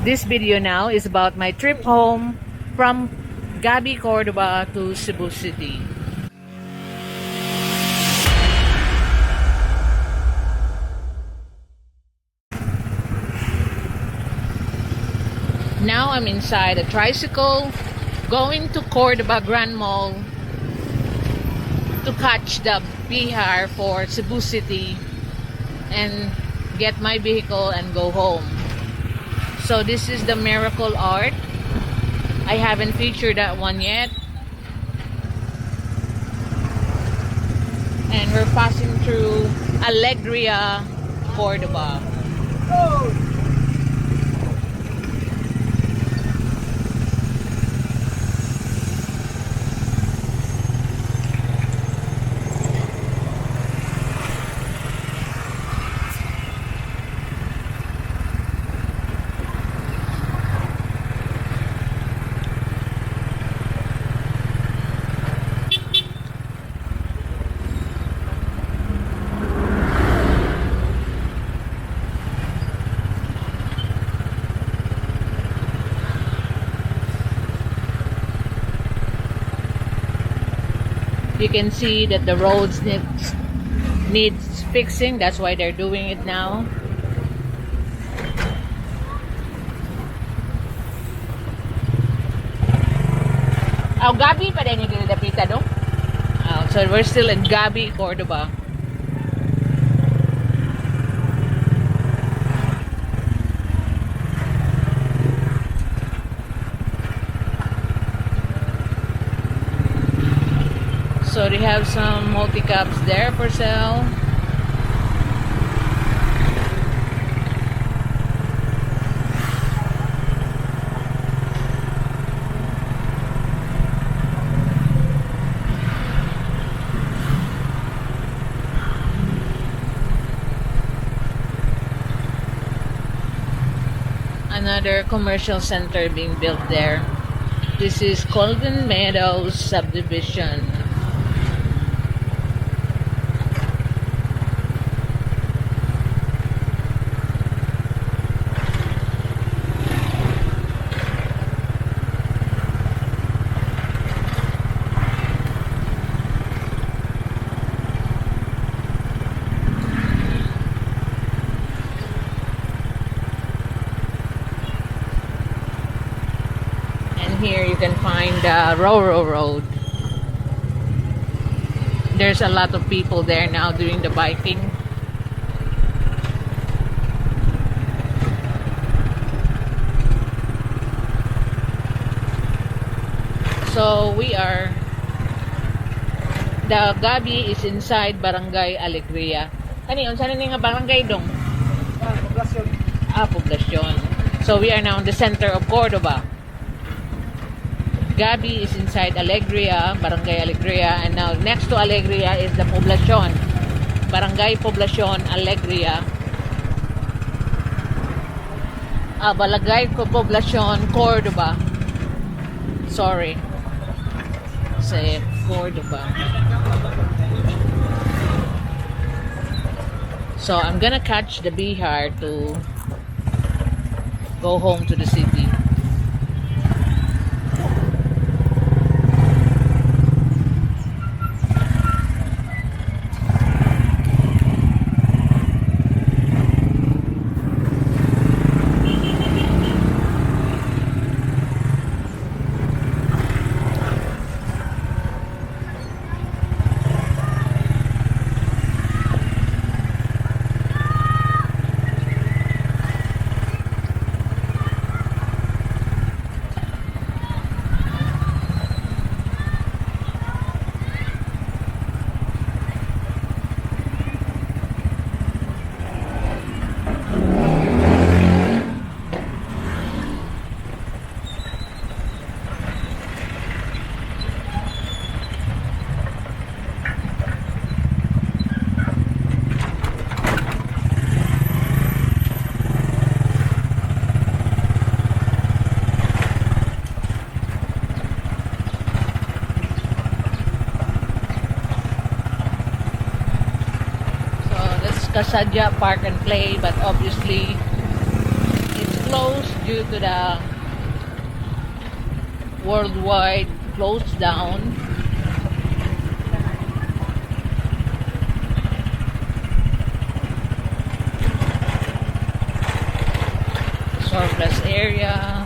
This video now is about my trip home from Gabi Cordova to Cebu City. Now I'm inside a tricycle going to Cordova Grand Mall to catch the BR for Cebu City and get my vehicle and go home. So this is the Miracle Art. I haven't featured that one yet. And we're passing through Alegria, Cordova. You can see that the roads needs fixing. That's why they're doing it now. Oh, Gabi pa rin yung ginilapita, no? Oh, so we're still in Gabi, Cordova. So they have some multi-cabs there for sale. Another commercial center being built there. This is Golden Meadows subdivision. Here you can find Roro Road. There's a lot of people there now doing the biking. So the Gabi is inside Barangay Alegria. Kaniyon, saan nga barangay dong? Poblasyon. Poblasyon. So we are now in the center of Cordova. Gabi is inside Alegria, Barangay Alegria, and now next to Alegria is the Poblacion, Barangay Poblacion, Alegria. Barangay Poblacion, Cordova. Sorry. Say Cordova. So I'm gonna catch the BR to go home to the city. Kasadya Park and Play, but obviously it's closed due to the worldwide closed down. Surplus area.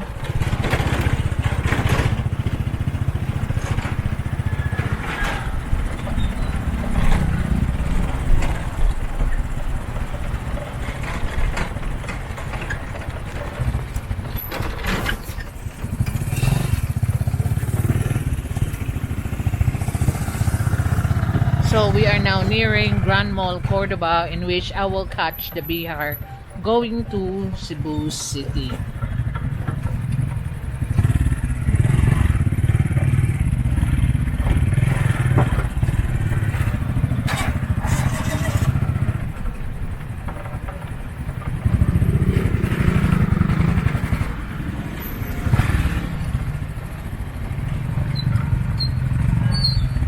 So we are now nearing Grand Mall Cordova, in which I will catch the BR going to Cebu City.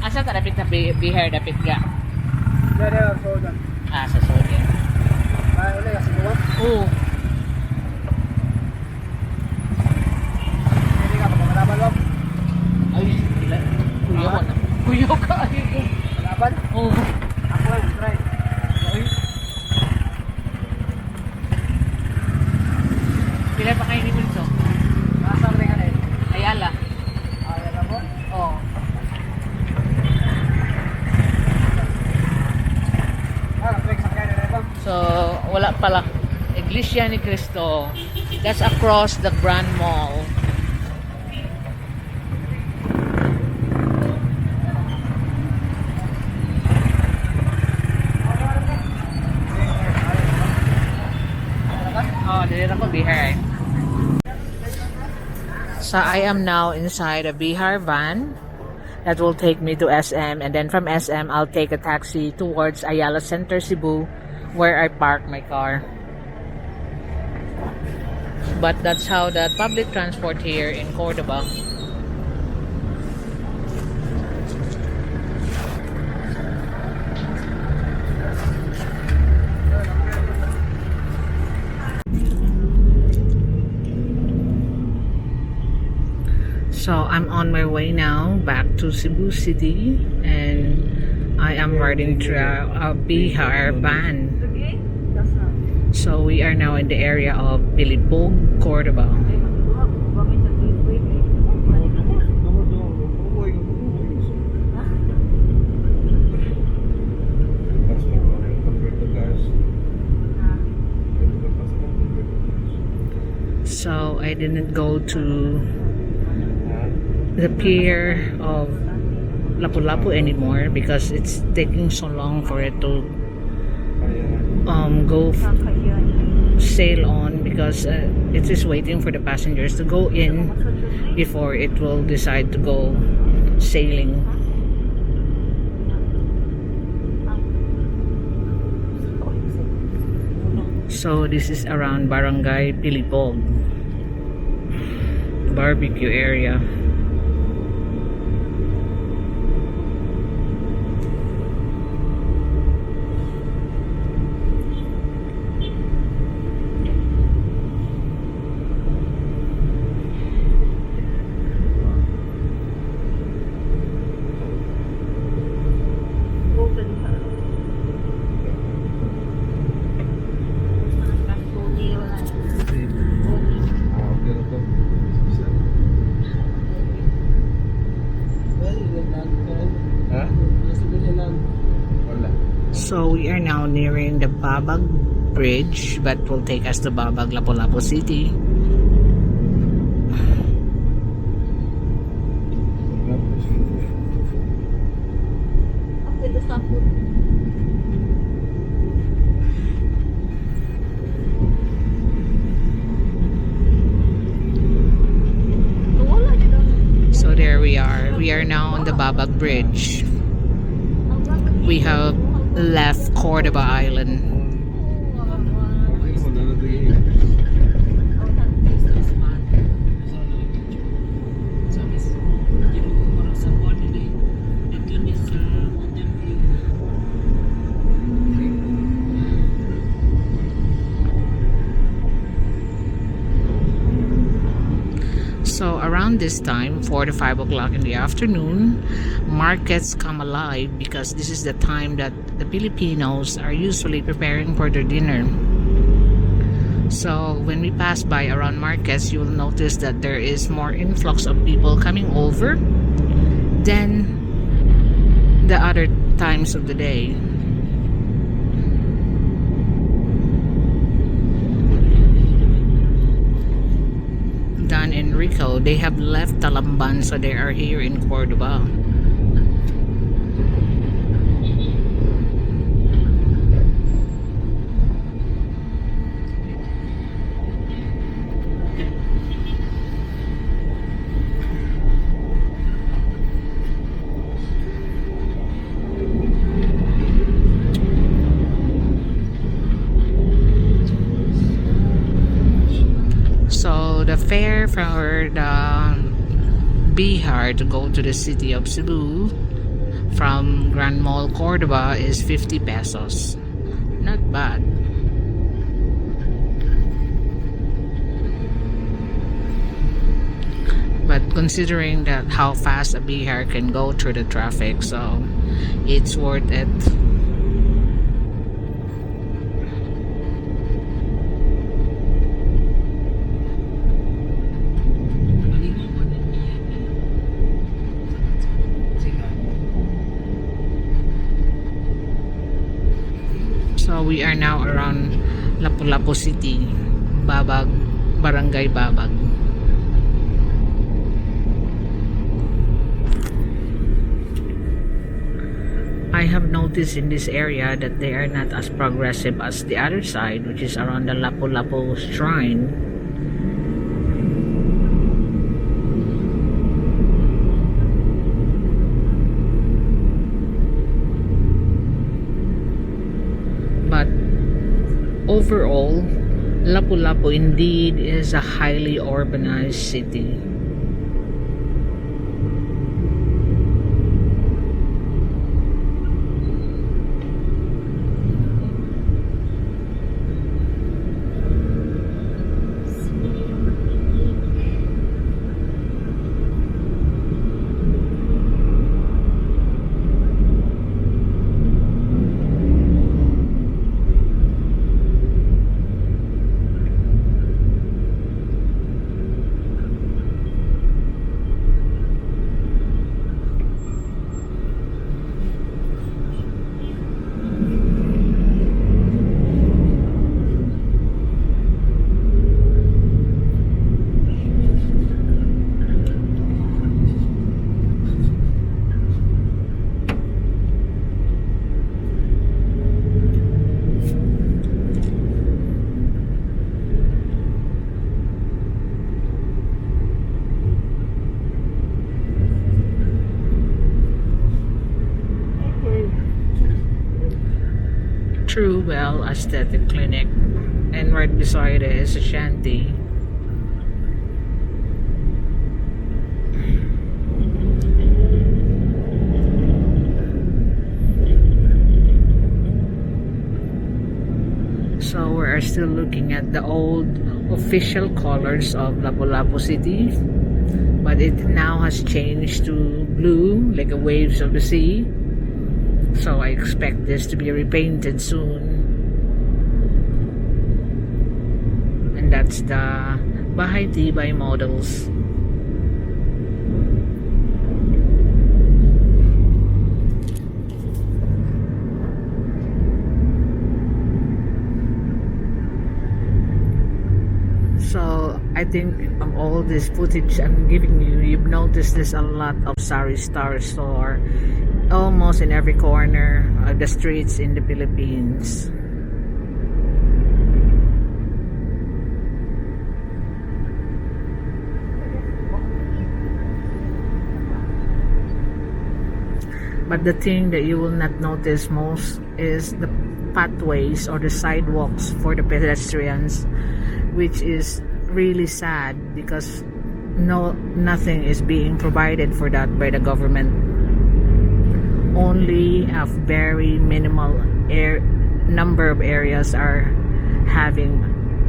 Asa ta dapit na BR dapit ga? Dari Sodan. Sa Sodan. Ay, ulit kasi buwa. Oo. Hindi ka malaban mo. Ay, ilan? Kuya ko na. Kuya ka. Malaban? Oo. Ako lang, try. Ay. Pila pa kayo ni Wilso? Nasa rin ka na eh. Ayala. Ayala mo? Oo. Nag-break sa kaya na rin. So, wala pala. Iglesia ni Cristo. That's across the Grand Mall. Oh, dito ako Bihar. So, I am now inside a Bihar van that will take me to SM, and then from SM, I'll take a taxi towards Ayala Center, Cebu, where I park my car. But that's how the public transport here in Cordova. So I'm on my way now back to Cebu City, and I am riding through a Bihar van. So we are now in the area of Pilipog, Cordova. So I didn't go to the pier of Lapu-Lapu anymore because it's taking so long for it to sail on, because it is waiting for the passengers to go in before it will decide to go sailing. So this is around Barangay Pilipog barbecue area. So we are now nearing the Babag Bridge, but will take us to Babag, Lapu-Lapu City. So there we are. We are now on the Babag Bridge. We have left Cordova Island. So around this time, 4 to 5 o'clock in the afternoon, markets come alive because this is the time that the Filipinos are usually preparing for their dinner. So when we pass by around markets, you will notice that there is more influx of people coming over than the other times of the day. Dan and Rico, they have left Talamban, so they are here in Cordova. So the fare for the Bihar to go to the city of Cebu from Grand Mall Cordova is 50 pesos. Not bad. But considering that how fast a Bihar can go through the traffic, so it's worth it. So we are now around Lapu-Lapu City, Babag, Barangay Babag. I have noticed in this area that they are not as progressive as the other side, which is around the Lapu-Lapu shrine. But overall, Lapu-Lapu indeed is a highly urbanized city. True Well Aesthetic Clinic, and right beside it is a shanty. So we are still looking at the old official colors of Lapu-Lapu City, but it now has changed to blue, like the waves of the sea. So I expect this to be repainted soon. And that's the Bahay Tibay models. So I think of all this footage I'm giving you, you've noticed there's a lot of Sari Star store almost in every corner of the streets in the Philippines. But the thing that you will not notice most is the pathways or the sidewalks for the pedestrians, which is really sad because nothing is being provided for that by the government. Only a very minimal number of areas are having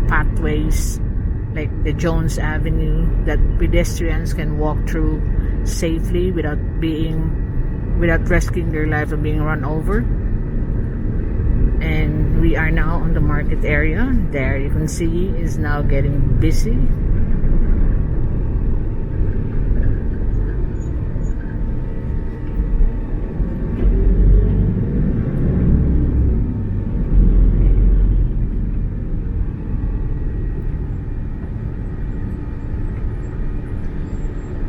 pathways like the Jones Avenue, that pedestrians can walk through safely without risking their life of being run over. And we are now on the market area. There you can see is now getting busy.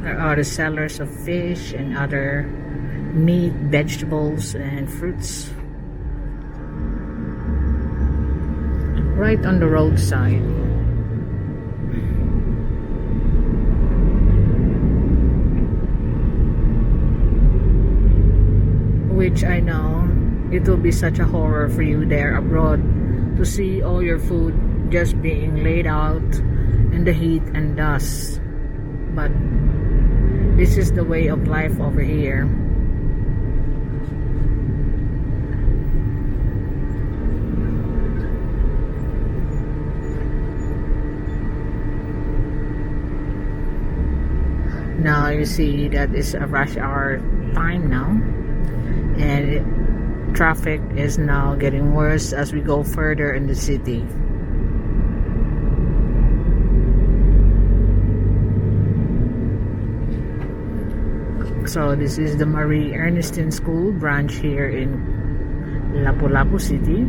There are the sellers of fish and other meat, vegetables, and fruits right on the roadside. Which I know it will be such a horror for you there abroad to see all your food just being laid out in the heat and dust. But this is the way of life over here. Now you see that it's a rush hour time now, and traffic is now getting worse as we go further in the city. So this is the Marie Ernestine School branch here in Lapu-Lapu City.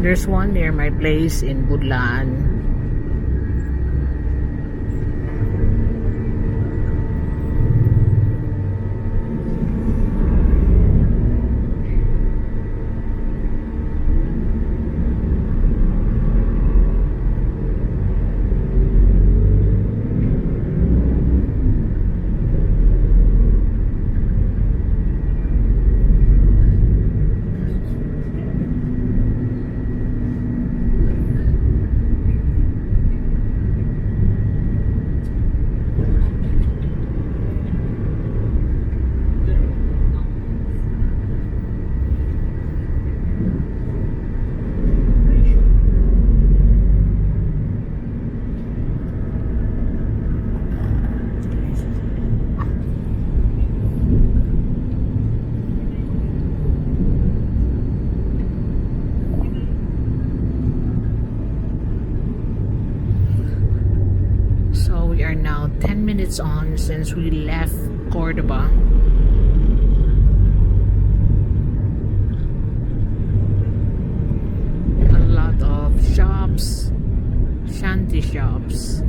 There's one near my place in Budlaan. We are now 10 minutes on since we left Cordova. A lot of shops, shanty shops.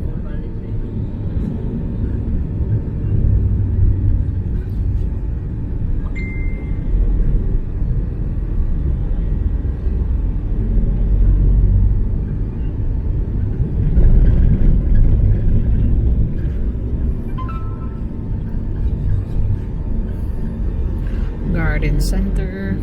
Garden center.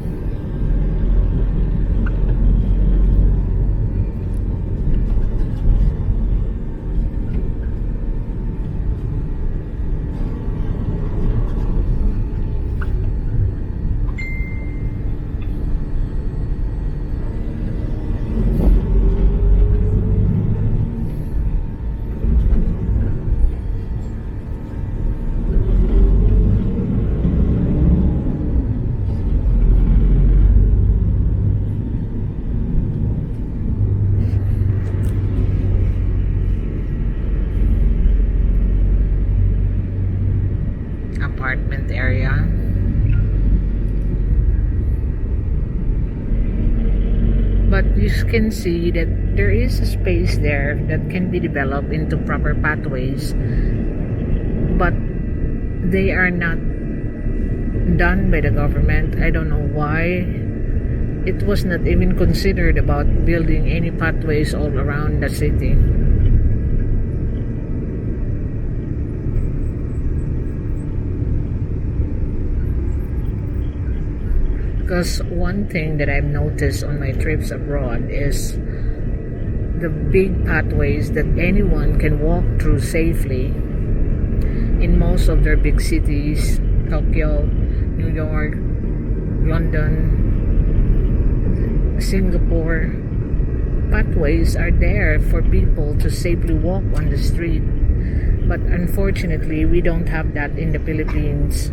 Apartment area. But you can see that there is a space there that can be developed into proper pathways, but they are not done by the government. I don't know why it was not even considered about building any pathways all around the city. Because one thing that I've noticed on my trips abroad is the big pathways that anyone can walk through safely in most of their big cities, Tokyo, New York, London, Singapore. pathways are there for people to safely walk on the street. But unfortunately, we don't have that in the Philippines.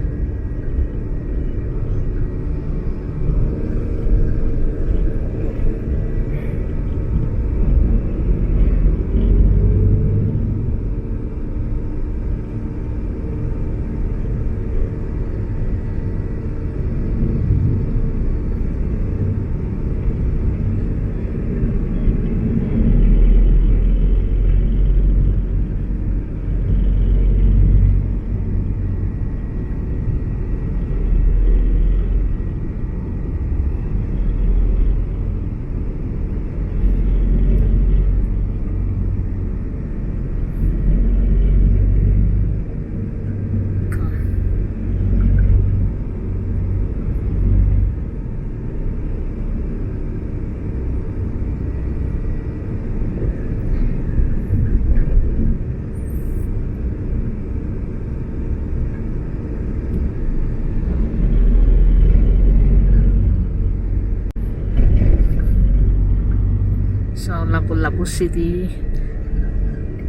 So, Lapu-Lapu City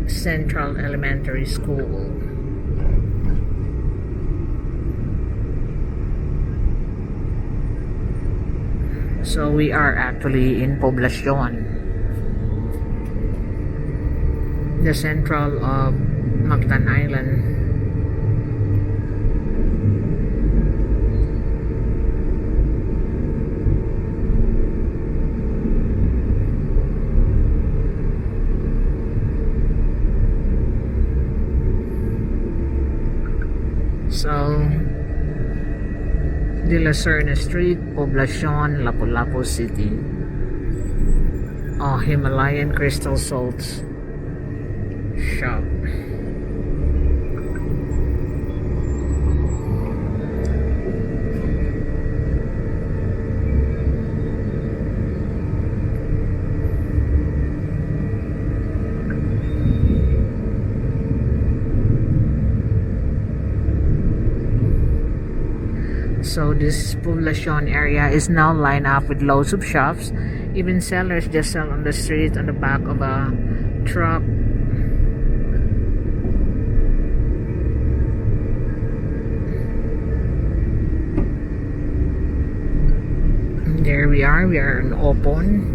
Central Elementary School. So, we are actually in Poblacion, the central of Mactan Island. So, De La Serna Street, Poblacion, Lapu-Lapu City. Oh, Himalayan Crystal Salts Shop. So this Poblacion area is now lined up with loads of shops. Even sellers just sell on the street on the back of a truck. There we are in Opon.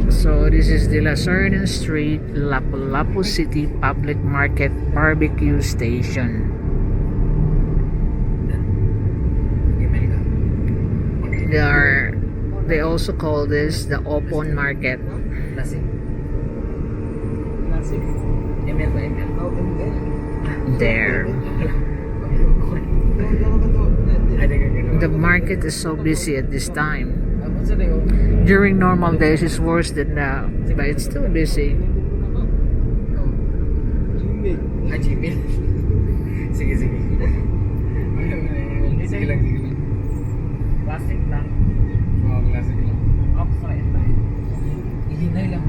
So this is De La Serna Street, Lapu-Lapu City Public Market Barbecue Station. They also call this the Opon Market. There. The market is so busy at this time. During normal days it's worse than now, but it's still busy. Sige, sige. Sige lang, sige lang. Plastic lang. Oo, plastic lang. Oxide lang. Ihinay lang.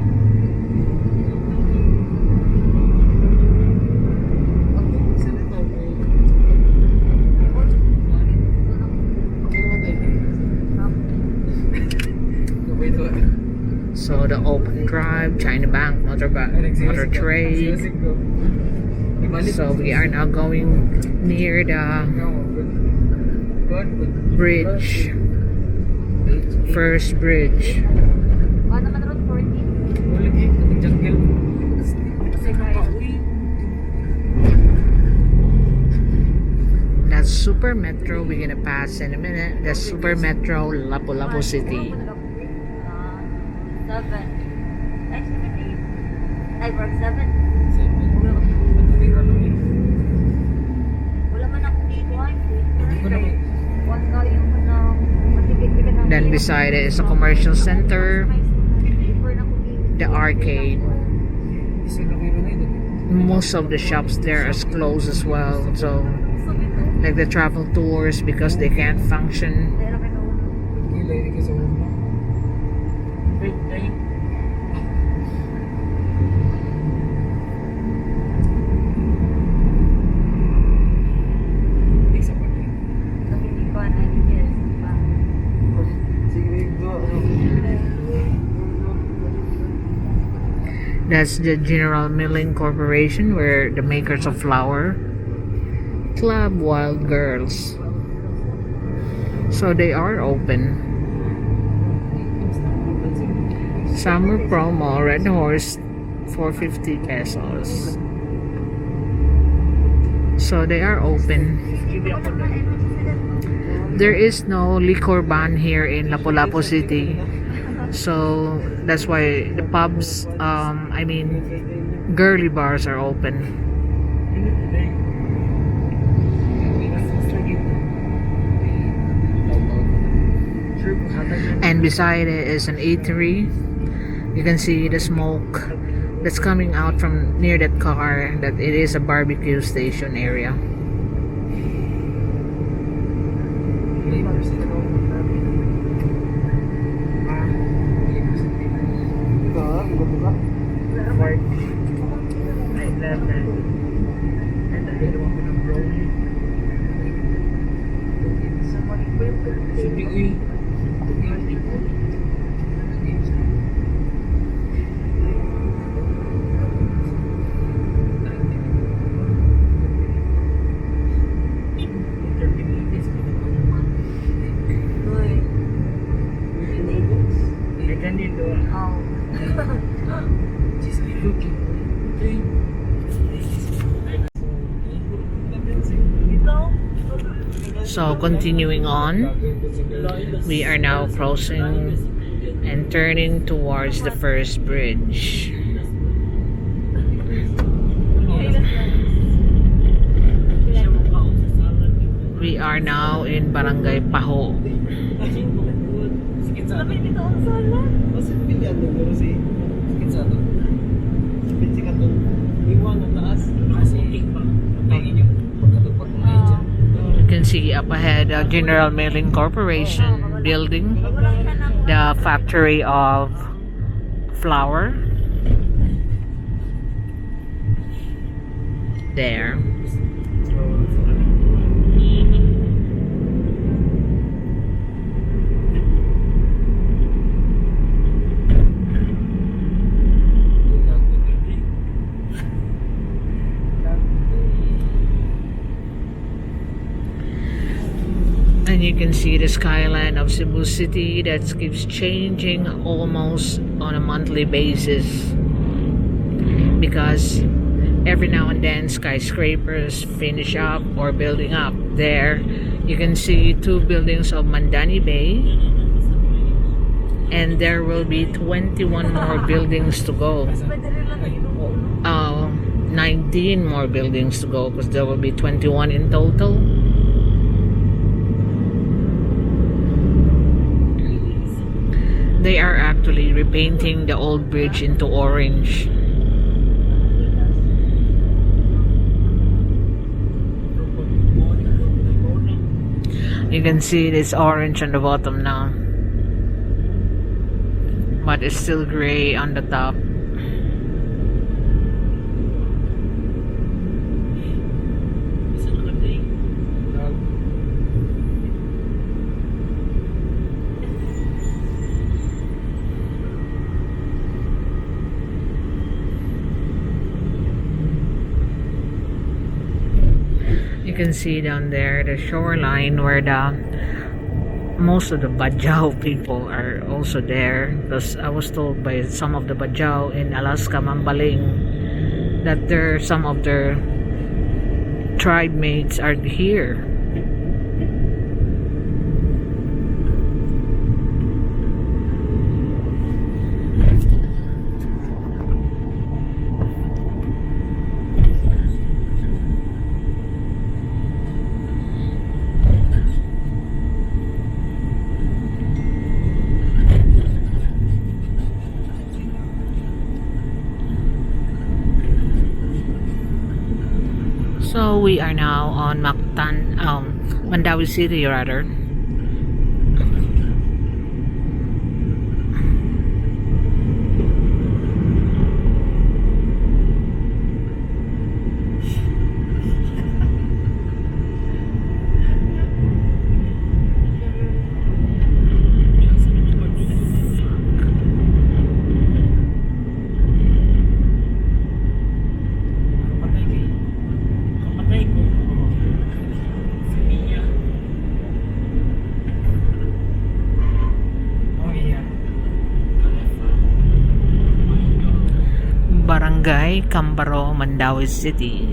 So the Open Drive, China Bank, Motor Trade. So we are now going near the bridge, first bridge. That's Super Metro. We're gonna pass in a minute. That's Super Metro, Lapu-Lapu City. 7. Actually, I work 7. Wala man ako dito. Then beside it is a commercial center, the arcade. Most of the shops there are closed as well. So, like the travel tours, because they can't function. That's the General Milling Corporation, where the makers of flour. Club Wild Girls. So they are open. Summer promo, Red Horse, 450 pesos. So they are open. There is no liquor ban here in Lapu-Lapu City. So that's why the pubs, girly bars are open. And beside it is an eatery. You can see the smoke that's coming out from near that car, that it is a barbecue station area. So continuing on, we are now crossing and turning towards the first bridge. We are now in Barangay Paho. You can see up ahead General Milling Corporation building, the factory of flour. There. And you can see the skyline of Cebu City that keeps changing almost on a monthly basis, because every now and then skyscrapers finish up or building up. There you can see two buildings of Mandani Bay, and there will be 21 more buildings to go. 19 more buildings to go, because there will be 21 in total. They are actually repainting the old bridge into orange. You can see this orange on the bottom now, but it's still gray on the top. You can see down there the shoreline where most of the Bajau people are also there, because I was told by some of the Bajau in Alaska, Mambaling, that some of their tribe mates are here. So we are now on Mandawi City rather. Barangay Cambaro, Mandaue City.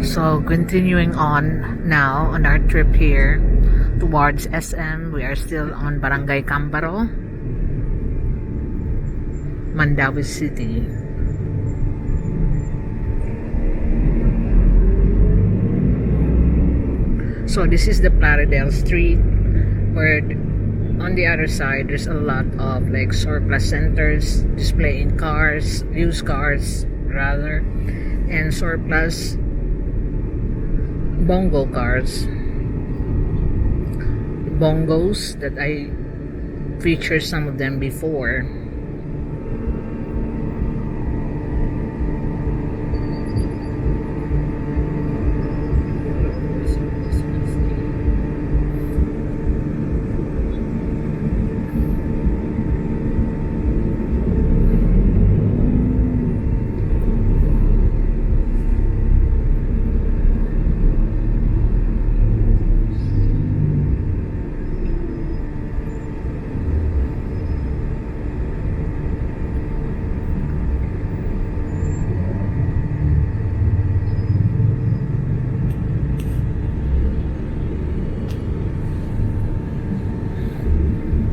So continuing on now on our trip here towards SM, we are still on Barangay Cambaro, Mandaue City. So this is the Plaridel Street, where on the other side there's a lot of like surplus centers displaying cars, used cars rather, and surplus bongo cars, bongos that I featured some of them before.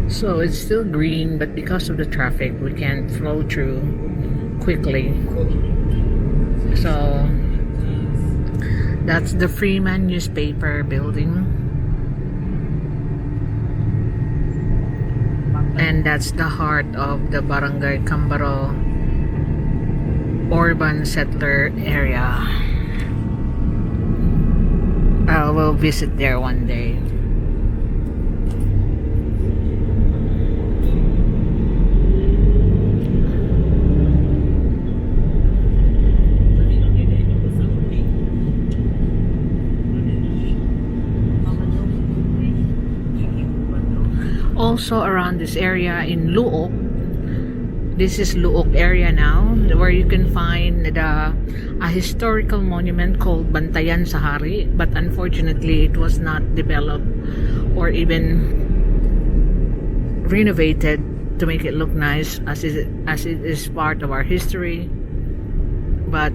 So it's still green, but because of the traffic, we can't flow through quickly. So that's the Freeman newspaper building. And that's the heart of the Barangay Cambaro urban settler area. I will visit there one day. Also around this area in Luok, this is Luok area now, where you can find a historical monument called Bantayan sa Hari, but unfortunately it was not developed or even renovated to make it look nice as it is part of our history, but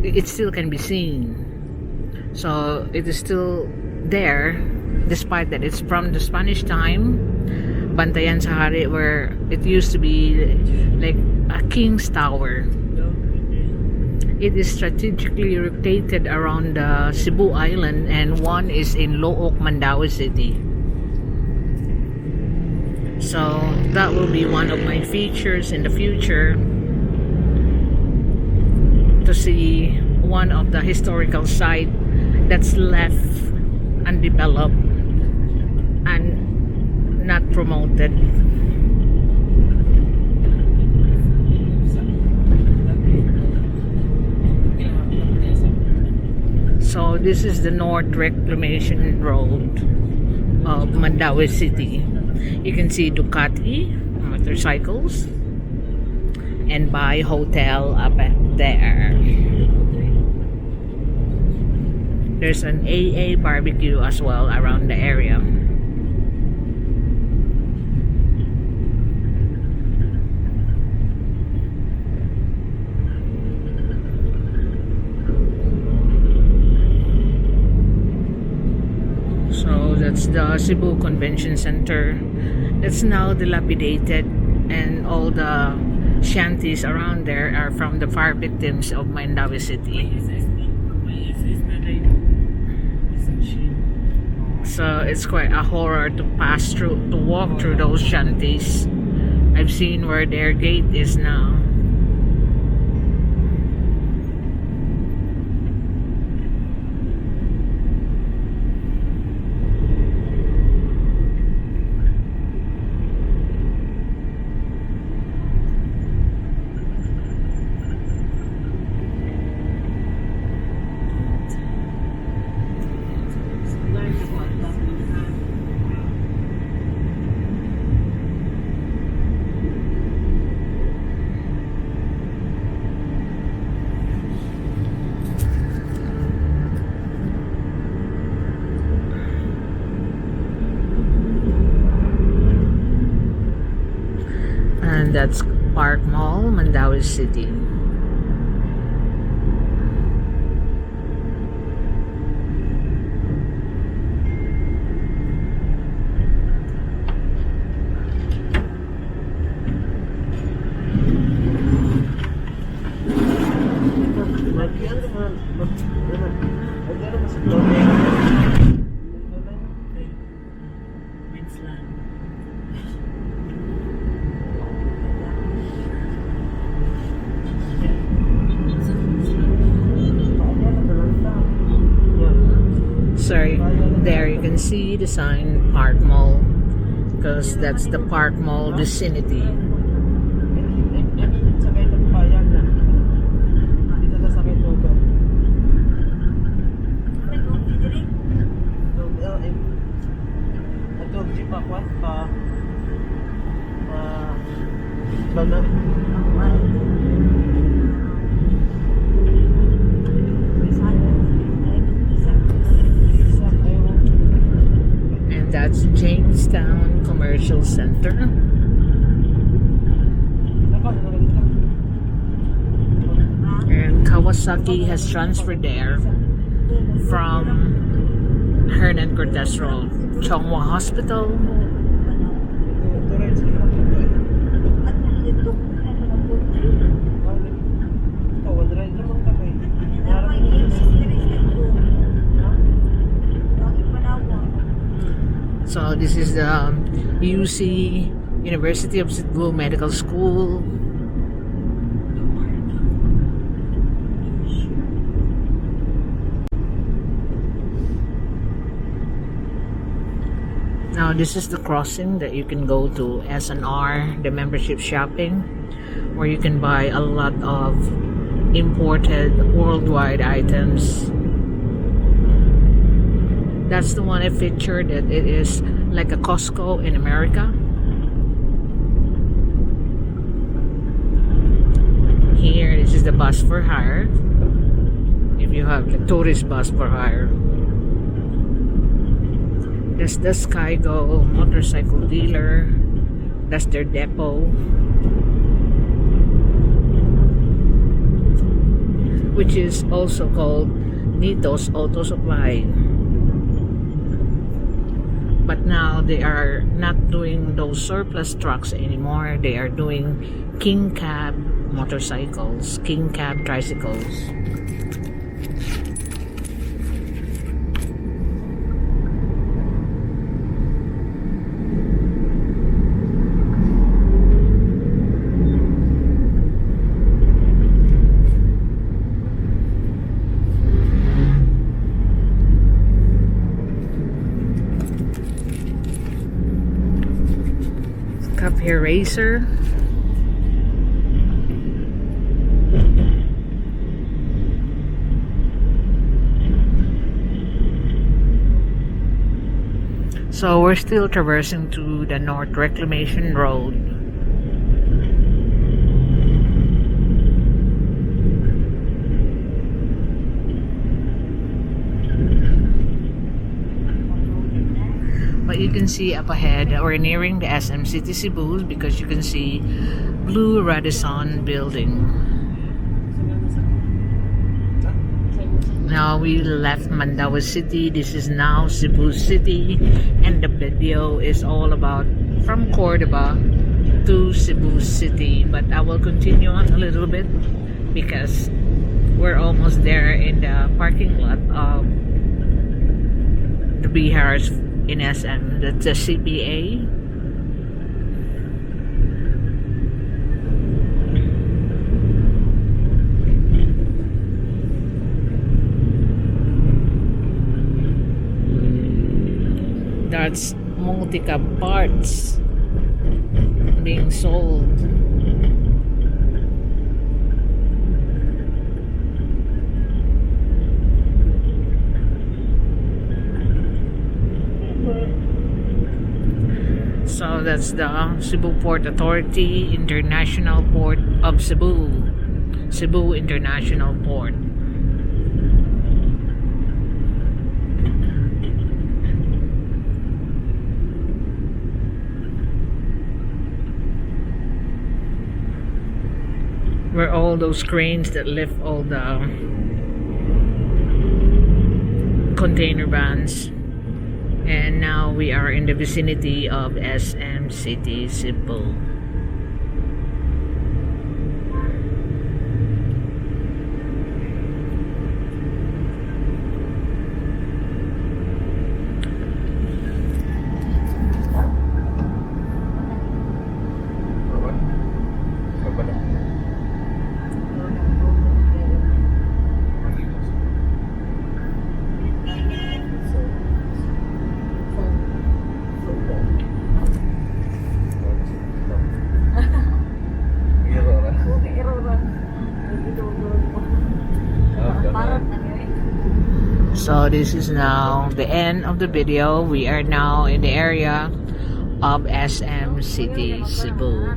it still can be seen. So it is still there despite that it's from the Spanish time. Bantayan sa Hari, where it used to be like a king's tower. It is strategically located around the Cebu Island, and one is in Luok, Mandaue City. So that will be one of my features in the future, to see one of the historical site that's left undeveloped and not promoted. So this is the North Reclamation Road of Mandaue City. You can see Ducati motorcycles and Buy Hotel up there. There's an AA barbecue as well around the area. So that's the Cebu Convention Center. It's now dilapidated, and all the shanties around there are from the fire victims of Mandaue City. So it's quite a horror to pass through, to walk through those shanties. I've seen where their gate is now. that's Park Mall, Mandaue City. Sorry, there you can see the sign Park Mall, because that's the Park Mall vicinity. Sakay ng bayan na. Dito na sakay todo. Ato jeep pa bana. And that's Jamestown Commercial Center. And Kawasaki has transferred there from Hernan Cortez Road, Chongwa Hospital. So this is the UC, University of Cebu Medical School. Now this is the crossing that you can go to SNR, the membership shopping, where you can buy a lot of imported worldwide items. That's the one I featured, that it is like a Costco in America. Here, this is the bus for hire. If you have the tourist bus for hire. That's the SkyGo motorcycle dealer. That's their depot. Which is also called Nito's Auto Supply. But now they are not doing those surplus trucks anymore. They are doing King Cab motorcycles, King Cab tricycles. Cafe Racer. So we're still traversing to the North Reclamation Road. But you can see up ahead, we're nearing the SM City Cebu, because you can see Blue Radisson building. Now we left Mandaue City. This is now Cebu City, and the video is all about from Cordova to Cebu City. But I will continue on a little bit because we're almost there in the parking lot of the Bihars in SM. That's the CPA. That's Multicab parts being sold. So that's the Cebu Port Authority, International Port of Cebu, Cebu International Port. where all those cranes that lift all the container vans. And now we are in the vicinity of SM City, Cebu. So this is now the end of the video. We are now in the area of SM City, Cebu.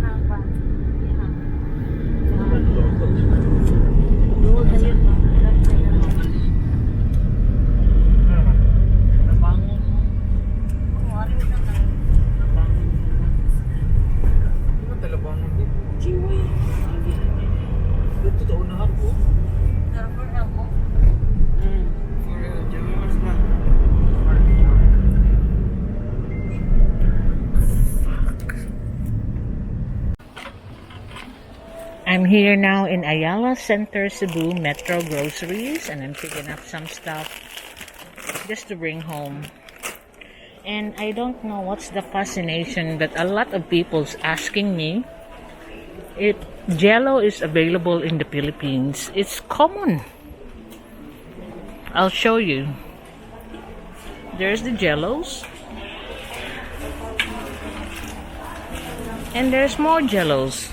I'm here now in Ayala Center, Cebu Metro Groceries, and I'm picking up some stuff just to bring home. And I don't know what's the fascination, but a lot of people's asking me if Jello is available in the Philippines. It's common. I'll show you. There's the Jellos. And there's more Jellos.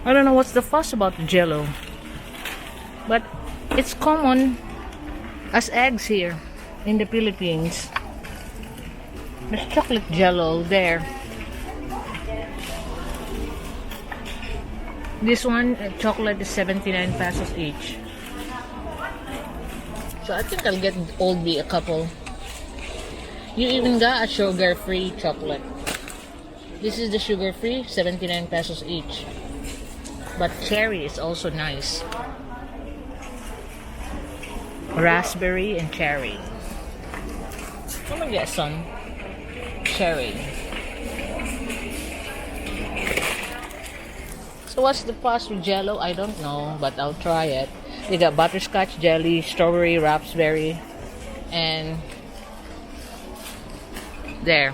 I don't know what's the fuss about the Jello, but it's common as eggs here in the Philippines. There's chocolate Jello there. This one, chocolate is 79 pesos each. So I think I'll get Old Bee a couple. You even got a sugar-free chocolate. This is the sugar-free, 79 pesos each. But cherry is also nice. Raspberry and cherry. I'm gonna get some cherry. So what's the fuss with Jello? I don't know, but I'll try it. They got butterscotch jelly, strawberry, raspberry, and there.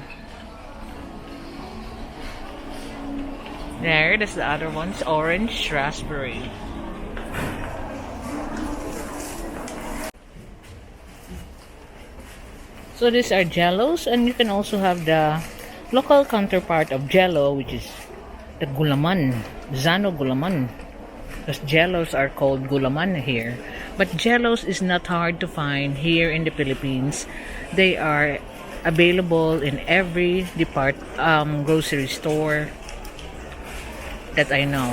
There's the other ones, orange, raspberry. So these are Jellos, and you can also have the local counterpart of Jello, which is the gulaman, Zano gulaman. Because Jellos are called gulaman here. But Jellos is not hard to find here in the Philippines. They are available in every grocery store that I know.